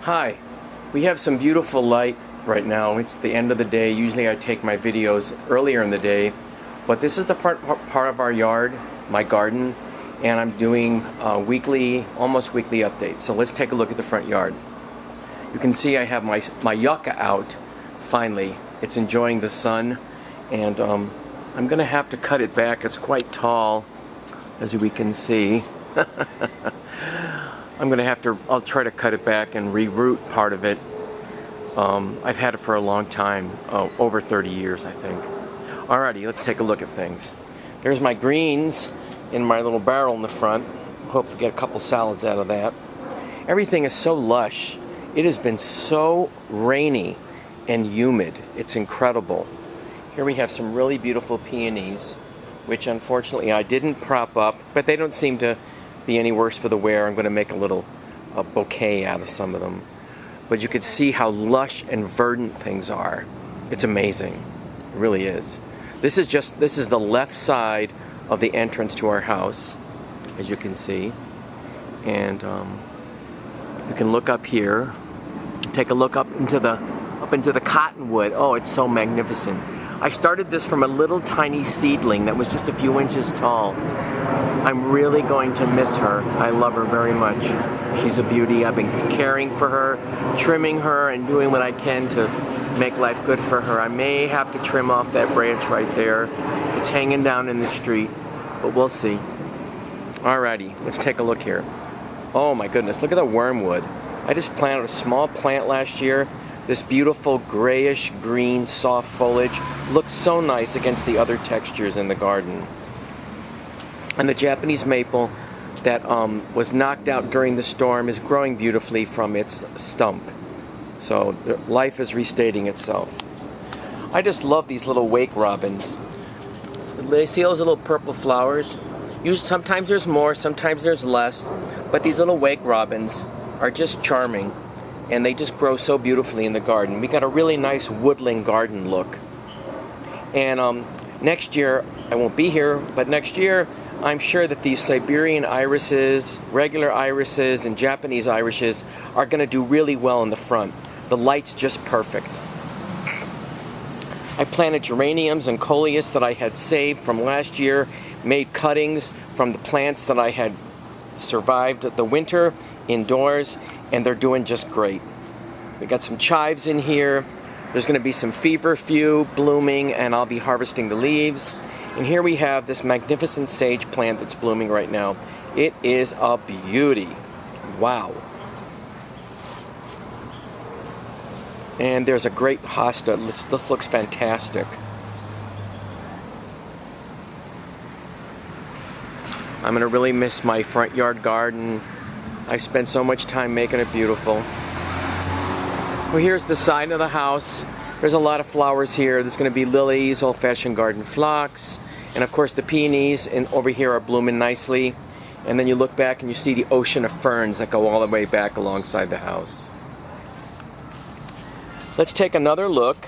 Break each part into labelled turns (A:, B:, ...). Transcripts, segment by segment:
A: Hi, we have some beautiful light right now. It's the end of the day. Usually I take my videos earlier in the day, but this is the front part of our yard, my garden, and I'm doing almost weekly updates. So let's take a look at the front yard. You can see I have my yucca out, finally. It's enjoying the sun, and I'm gonna have to cut it back. It's quite tall, as we can see. I'll try to cut it back and reroot part of it. I've had it for a long time, over 30 years I think. Alrighty, let's take a look at things. There's my greens in my little barrel in the front. Hope to get a couple salads out of that. Everything is so lush. It has been so rainy and humid. It's incredible. Here we have some really beautiful peonies, which unfortunately I didn't prop up, but they don't seem to be any worse for the wear. I'm going to make a bouquet out of some of them. But you can see how lush and verdant things are. It's amazing. It really is. This is the left side of the entrance to our house, as you can see. And you can look up here. Take a look up into the cottonwood. Oh, it's so magnificent. I started this from a little tiny seedling that was just a few inches tall. I'm really going to miss her. I love her very much. She's a beauty. I've been caring for her, trimming her, and doing what I can to make life good for her. I may have to trim off that branch right there. It's hanging down in the street, but we'll see. Alrighty, let's take a look here. Oh my goodness, look at the wormwood. I just planted a small plant last year. This beautiful grayish green soft foliage looks so nice against the other textures in the garden. And the Japanese maple that was knocked out during the storm is growing beautifully from its stump. So life is restating itself. I just love these little wake robins. They see those little purple flowers? Sometimes there's more, sometimes there's less, but these little wake robins are just charming, and they just grow so beautifully in the garden. We got a really nice woodland garden look. And next year, I won't be here, but next year, I'm sure that these Siberian irises, regular irises, and Japanese irises are going to do really well in the front. The light's just perfect. I planted geraniums and coleus that I had saved from last year, made cuttings from the plants that I had survived the winter indoors, and they're doing just great. We got some chives in here. There's going to be some feverfew blooming, and I'll be harvesting the leaves. And here we have this magnificent sage plant that's blooming right now. It is a beauty. Wow. And there's a great hosta. This looks fantastic. I'm going to really miss my front yard garden. I spent so much time making it beautiful. Well, here's the side of the house. There's a lot of flowers here. There's going to be lilies, old-fashioned garden phlox, and of course the peonies over here are blooming nicely. And then you look back and you see the ocean of ferns that go all the way back alongside the house. Let's take another look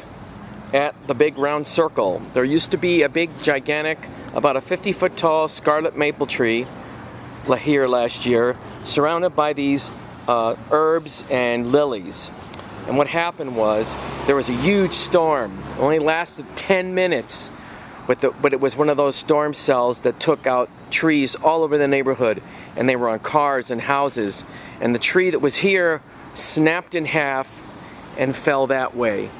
A: at the big round circle. There used to be a big, gigantic, about a 50-foot tall scarlet maple tree here last year, surrounded by these herbs and lilies. And what happened was, there was a huge storm. It only lasted 10 minutes, but it was one of those storm cells that took out trees all over the neighborhood, and they were on cars and houses. And the tree that was here snapped in half and fell that way.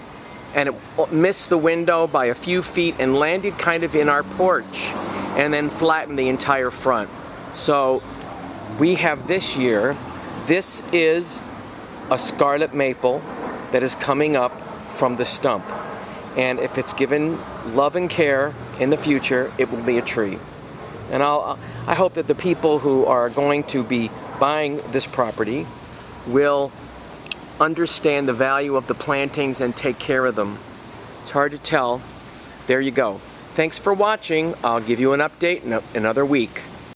A: And it missed the window by a few feet and landed kind of in our porch, and then flattened the entire front. So we have this year, this is a scarlet maple that is coming up from the stump. And if it's given love and care in the future, it will be a tree. And I hope that the people who are going to be buying this property will understand the value of the plantings and take care of them. It's hard to tell. There you go. Thanks for watching. I'll give you an update in another week.